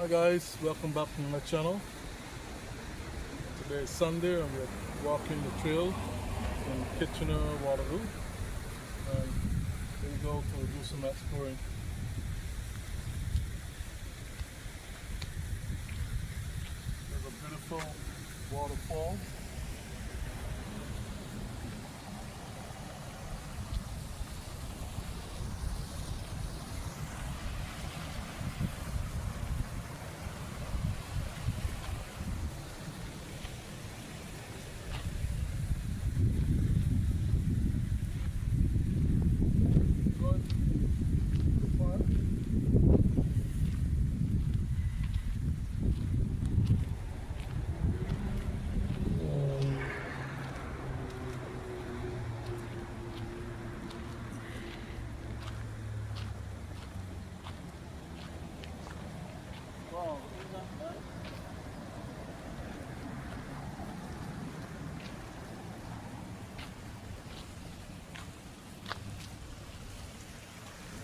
Hi guys, welcome back to my channel. Today is Sunday and we're walking the trail from Kitchener, Waterloo. And we go to do some exploring. There's a beautiful waterfall. Good. Fun. Wow, isn't that nice?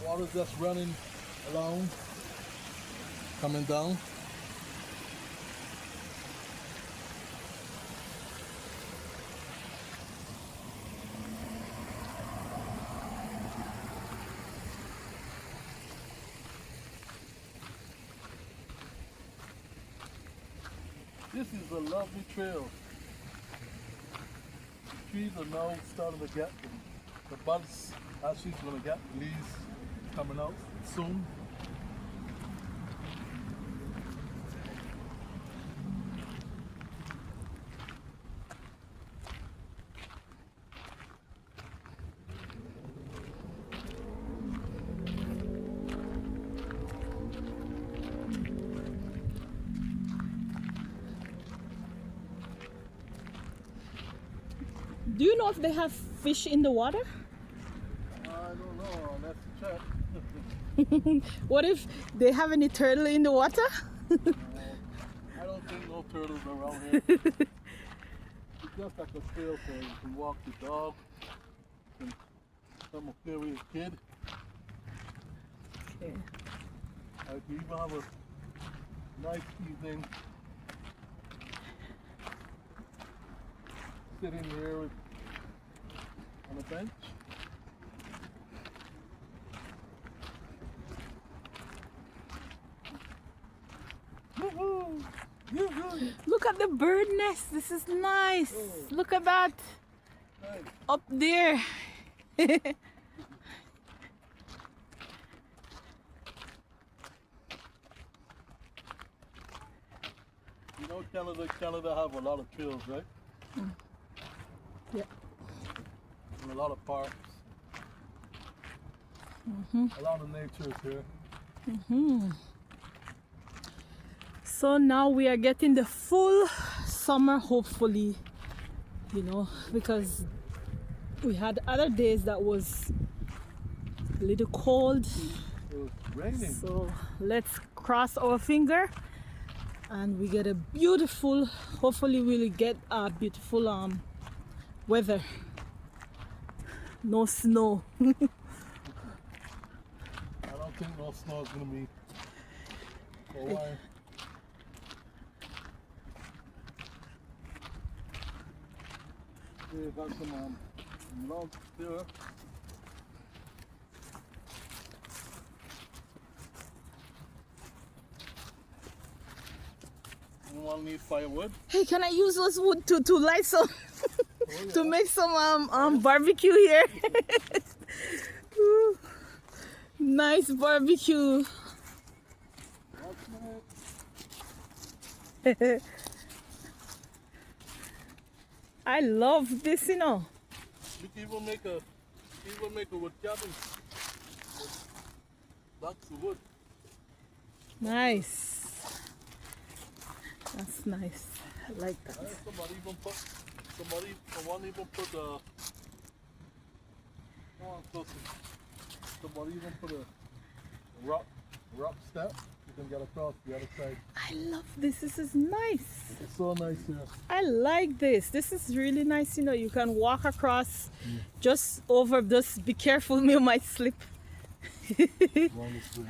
Water's just running along, coming down. This is a lovely trail. The trees are now starting to get the buds actually going to get leaves coming out soon. Do you know if they have fish in the water? I don't know, let's check. What if they have any turtle in the water? I don't think no turtles around here. It's just like a trail for you can walk the dog, you can come up here with your kid. Okay. You even have a nice evening sitting here on a bench. Woohoo! Yoo-hoo! Look at the bird nest. This is nice. Oh. Look at that Nice. up there. You know Canada have a lot of trails, right? Yeah. And a lot of parks. A lot of nature is here. So now we are getting the full summer, hopefully, because we had other days that was a little cold. It was raining. So let's cross our finger and we get a beautiful, hopefully we'll get a beautiful weather. No snow. I don't think no snow is gonna be for a while. We got some logs here. Anyone need firewood? Hey, can I use those wood to light some Oh, to yeah. make some barbecue here? Ooh, nice barbecue. Watch it. I love this, You can even make a wood cabin. That's the wood. Nice. That's nice. I like that. Someone even put a, come on closer. Somebody even put a rock step. You can get across the other side. I love this. This is nice. It's so nice here. I like this. This is really nice. You can walk across just over. Just be careful, you might slip. Long as we-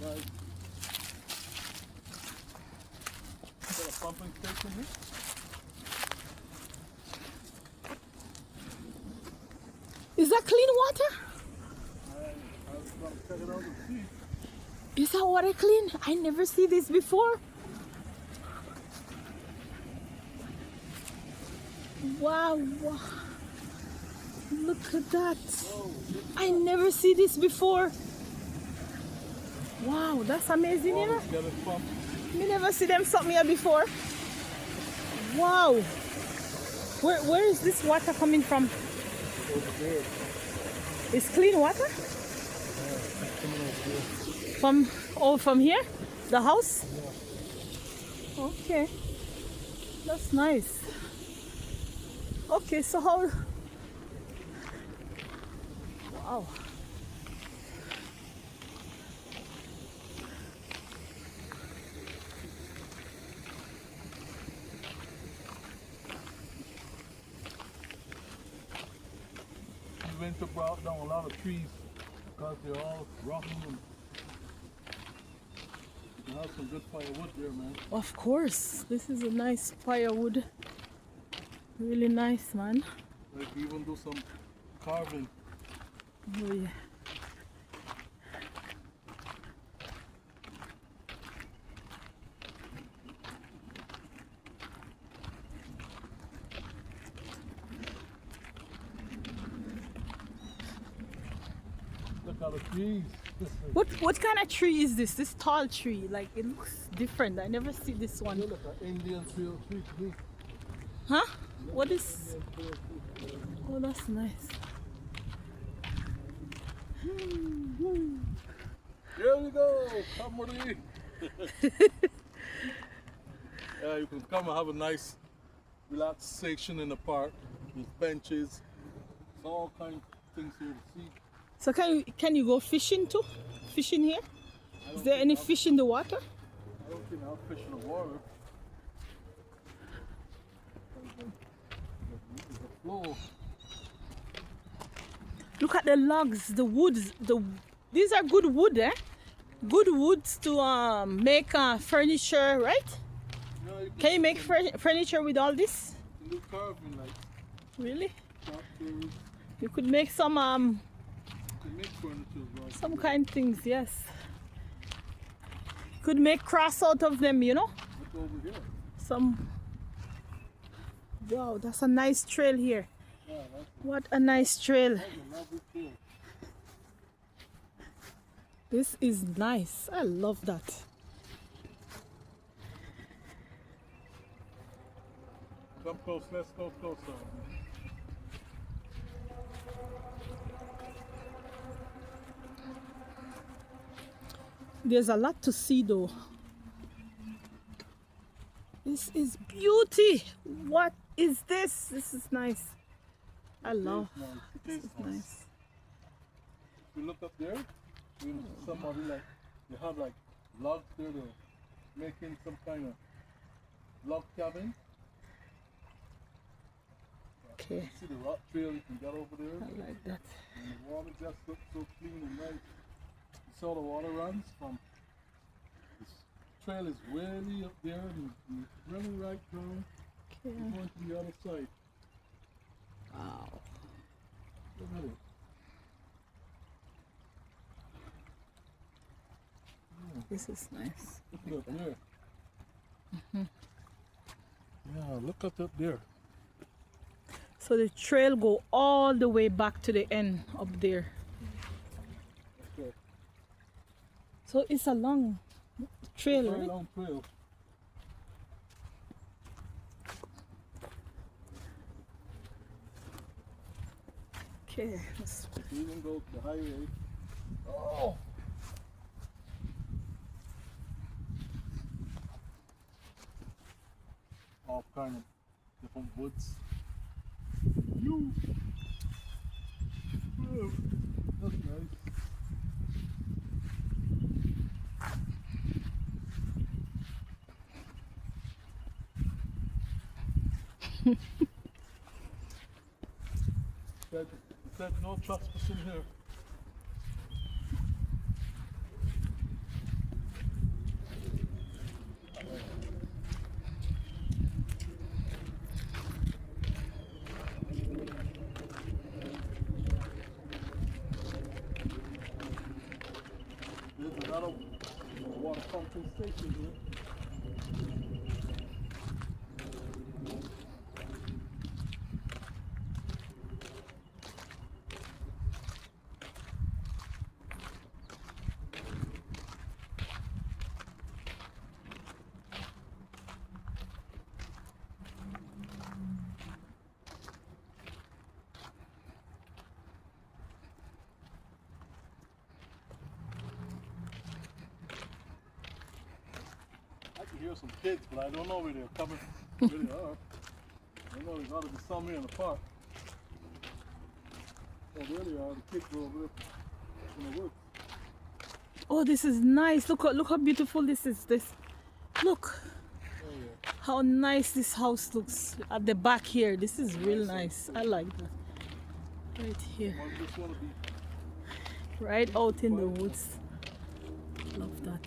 Nice. Got a pumping station here. Is that clean water? I was gonna check it out and see. Is that water clean? I never see this before. Wow, wow. Look at that. I never see this before. Wow, that's amazing, you know? Water's getting pumped. Me never see them something here before. Wow. Where is this water coming from? Over there. It's clean water? Coming over there. From here? The house? Okay. That's nice. Okay, so how... Wow. The winter brought down a lot of trees because they're all rotten and you can have some good firewood there, man. Of course. This is a nice firewood. Really nice, man. Like even do some carving. Oh, yeah. Look at the trees. What kind of tree is this? This tall tree. Like it looks different. I never see this one. Look at Indian trail tree. Huh? What is? Oh, that's nice. Here we go. Come with me. Yeah, you can come and have a nice relaxation in the park. There's benches. There's all kinds of things here to see. So can you go fishing too? Fishing here? Is there any fish in the water? I don't think I'll fish in the water. There's a flow. Look at the logs, the woods. These are good wood, eh? Good woods to make furniture, right? Yeah, Can you make furniture with all this? you can do carving like Really? tractors. You could make some You can make furniture as well. some kind things, yes. Could make cross out of them, you know? Look over here. Some. Wow, that's a nice trail here. Yeah, that's What a nice trail. a lovely trail. This is nice. I love that. Come close, let's go closer. There's a lot to see though. This is beauty. What is this? This is nice. I love. It is nice. If you look up there, you see somebody like, they have like logs there, they're making some kind of log cabin. Okay, See the rock trail you can get over there. I like that. And the water just looks so clean and nice. You saw the water runs from, this trail is way up there and it's running right down, Okay. going to the other side. Wow. Look at it. This is nice. Look up there. Yeah, look up there. So the trail go all the way back to the end up there. Okay. So it's a long trail, Very right? long trail. Okay. let's- You even go to the highway. Oh! All kind of different woods. You. Oh, that's nice. said no trespassing here. another water pumping station here. I can hear some kids, but I don't know where they're coming. Where they are. I know there's got to be some here in the park. Oh, there they are. The kids are over there in the woods. Oh, this is nice. Look how beautiful this is. Look Oh, yeah. how nice this house looks at the back here. This is real nice. I like that. Right here, I just want to be. right out in the woods. Love that.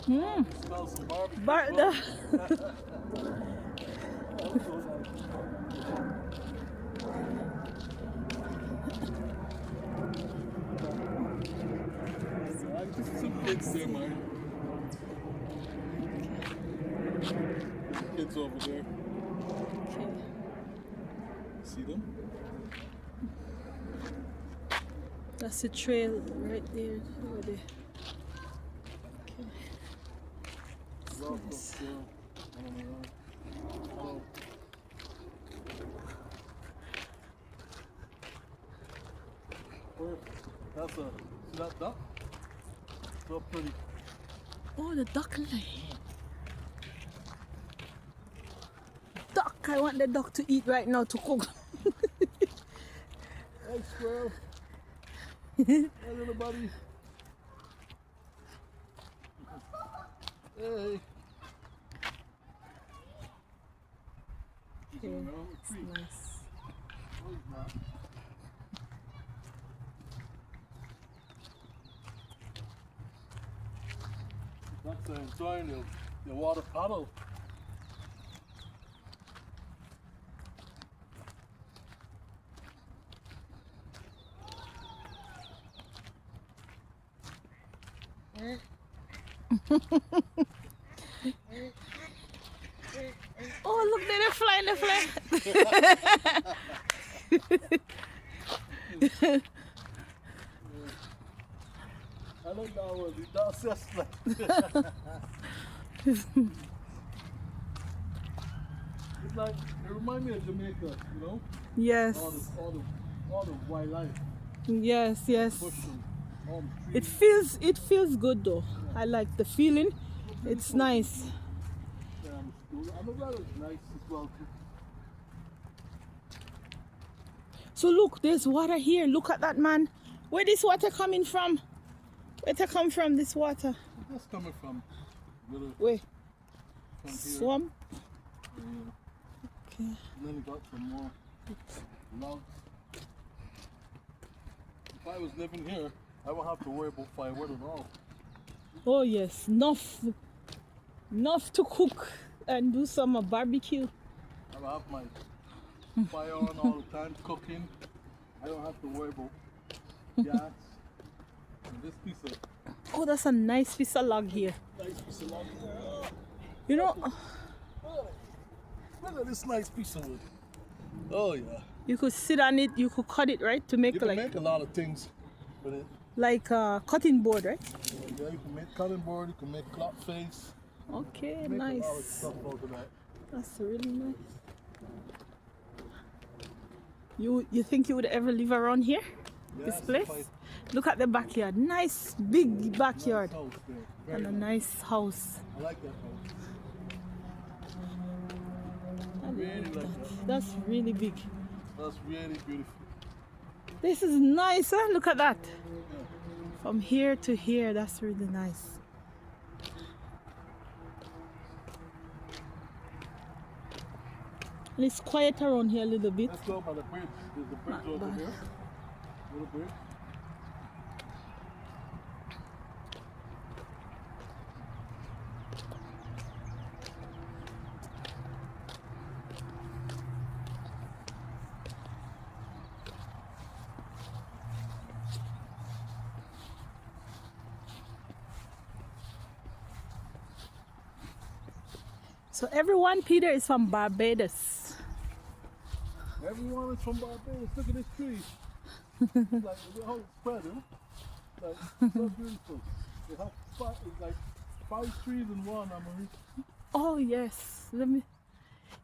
Smell some barbecue. But I can see some kids there, man. Kids over there. See them? that's the trail right there. Over there. Welcome to, I don't know. Hello. Where? That's a, see that duck? So pretty. Oh, the duck leg. Duck. I want the duck to eat right now to cook. Hey, squirrel. Hey, little buddy. Hey. He's Okay, going around the it's tree. nice. No, he's not. That's enjoying the water paddle. Oh, look, they're flying, they're flying. I like that one. That's just like. It's like, it reminds me of Jamaica, you know? Yes, All the wildlife, yes, yes. bush and all the It trees. feels good though. I like the feeling. It's nice. And the weather is nice as well too. So look, there's water here. Look at that, man. Where this water coming from? Where it come from, this water? That's coming from little Where? from here. Swamp? Yeah. Okay. And then we got some more logs. If I was living here, I wouldn't have to worry about firewood at all. Oh yes, enough to cook and do some barbecue. I would have my fire on all the time, cooking. I don't have to worry about gas. And this piece of Oh, that's a nice piece of log here. nice piece of log. You know, Look at this nice piece of wood. Oh yeah. you could sit on it. You could cut it, right, to make You can like make a lot of things with it. cutting board, right? Yeah, you can make cutting board, you can make clock face. Okay, Make a lot of nice. stuff out of that. That's really nice. You think you would ever live around here? This Yes, place? quite Look at the backyard. Nice big backyard nice house there. Very and a nice. nice house. I like that house. I Really love like that. That's really big. That's really beautiful. This is nice, huh? Look at that. Yeah. From here to here, that's really nice. And it's quiet around here a little bit. Let's go by the bridge. There's a bridge Not over bad. here. Little bridge. So everyone, Peter, is from Barbados. Everyone is from Barbados. Look at this tree. It's like how it's spread, huh? Like so beautiful. They have it's like 5 trees in one, Amory. Oh yes, let me.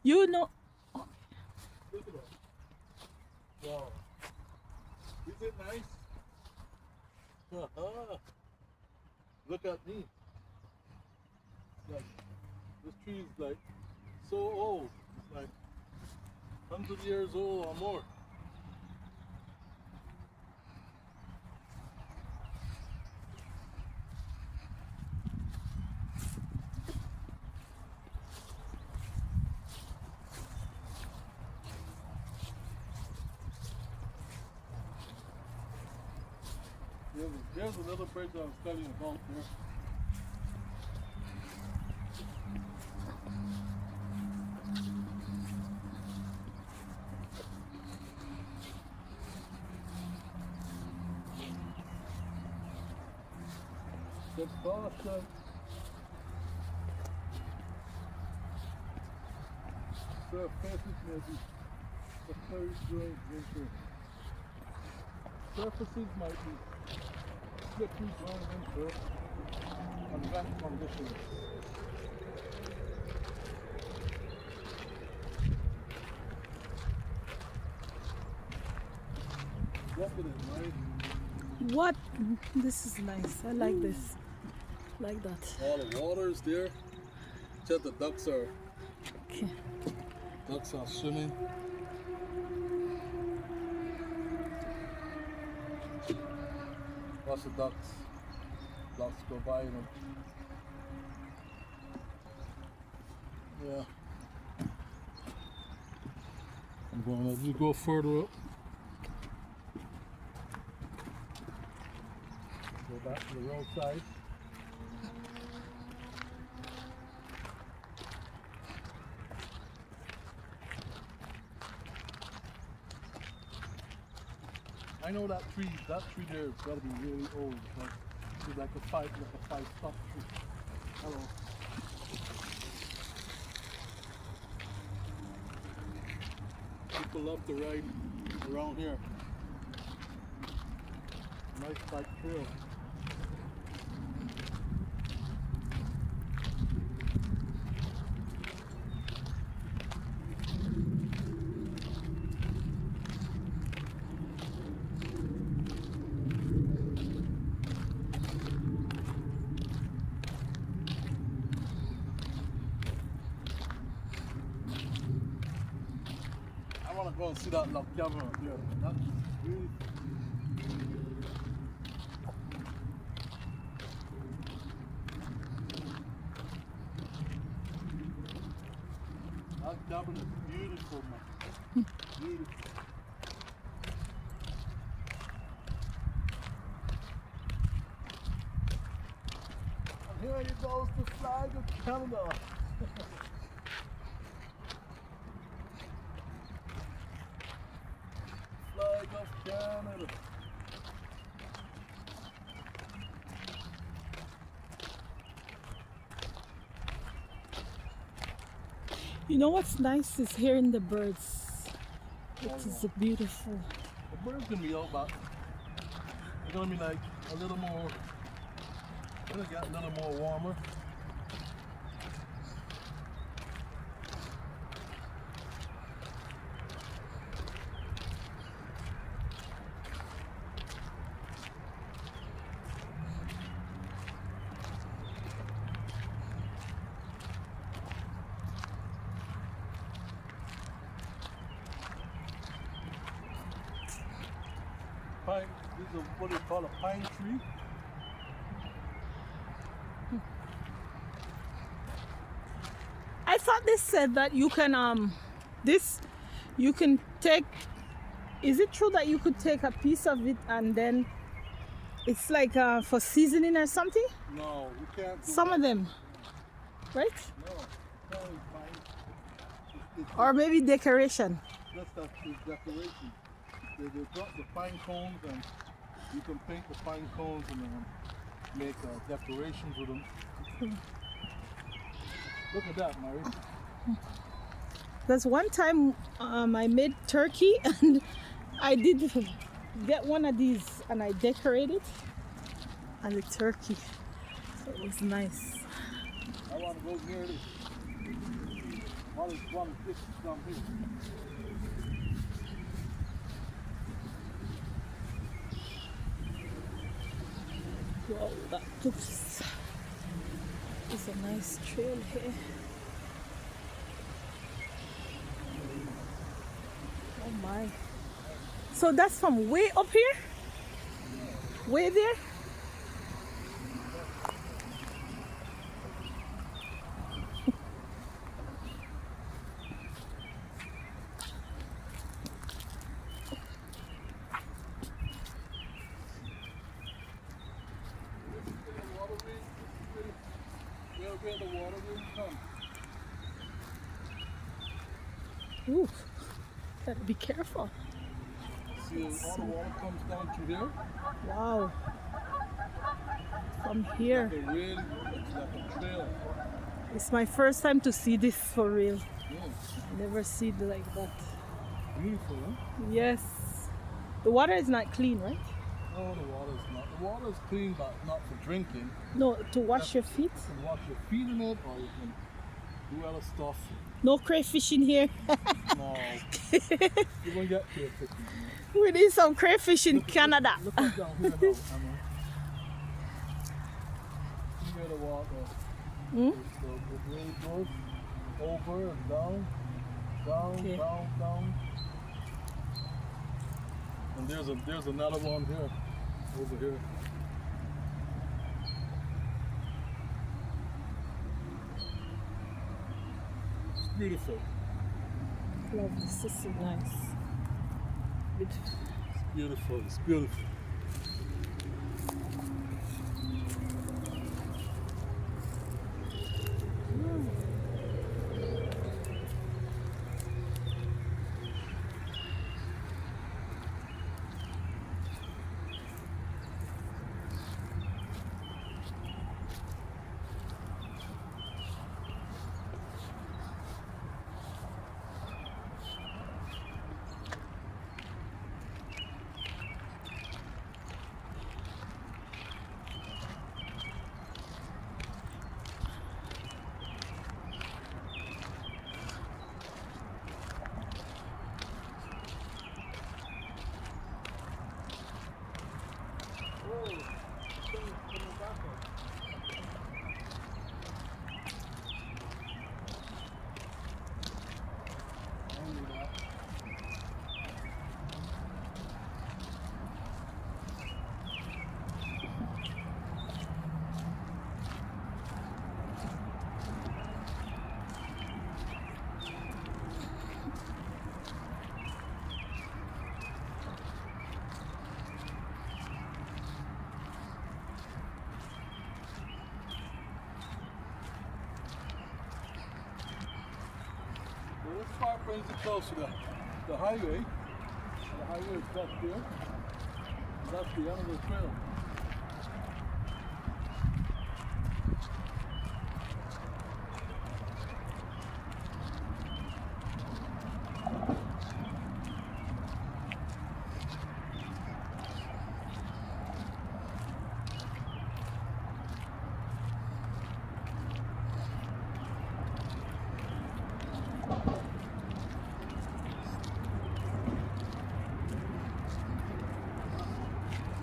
You know, Look at that. Wow. Is it nice? Look at me. Like this tree is like so old. It's like 100 years old or more. There's another bridge I was telling you about there. The Boston surfaces may be a very during winter. Surfaces might be slippery during winter and wet conditions. Look at it, right? what? This is nice. I like this. Like that. All the water's there. Just the ducks are Okay. swimming. Watch the ducks. Ducks go by them. Yeah. I'm going as we go further up. Go back to the roadside. I know that tree there has got to be really old. It's like a five stump tree. Hello. People love to ride around here. Nice bike trail. I want to go and see that log cabin up there. That's beautiful. That cabin is beautiful, man. Beautiful. And here goes the flag of Canada. Flag of Canada. You know what's nice is hearing the birds. It is beautiful. The birds gonna be out, but it's gonna be like a little more. It's gonna get a little more warmer. Pine, this is what they call a pine tree. I thought they said that you can you can take. Is it true that you could take a piece of it and then it's like for seasoning or something? No, you can't do Some that. of them, right? No, it's only pine. It's Or maybe decoration. just that it's decoration. They drop the pine cones and you can paint the pine cones and make decorations with them. Look at that, Mary. There's one time I made turkey and I did get one of these and I decorated and the turkey. So it was nice. I want to go near this. One is this down here. Wow, that looks is a nice trail here. Oh my. So that's from way up here? Way there? Where the water will come. Ooh, gotta be careful. See, all the water comes down through there. Wow. From here. It's like a trail. It's my first time to see this for real. Yeah. I never see it like that. Beautiful, huh? Yes. The water is not clean, right? No, the water's not. The water's clean, but not for drinking. No, to wash your feet. You can wash your feet in it, or you can do other stuff. No crayfish in here. No. You won't get to it. We need some crayfish in Canada. Look at down here now, Emma. See where the water, Hmm? the way it goes, over and down, down, Okay. down. And there's another one here, over here. It's beautiful. Love this. This is nice. Beautiful. It's beautiful. It's beautiful. Well, this part brings it close to the highway. The highway is back there. That's the end of the trail.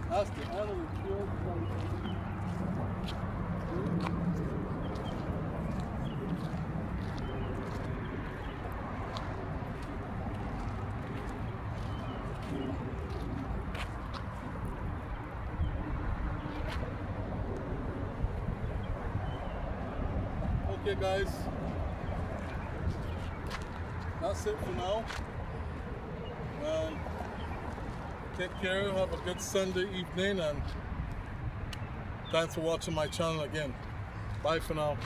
That's the end of the trail. Okay guys, that's it for now. Take care, have a good Sunday evening, and thanks for watching my channel again. Bye for now.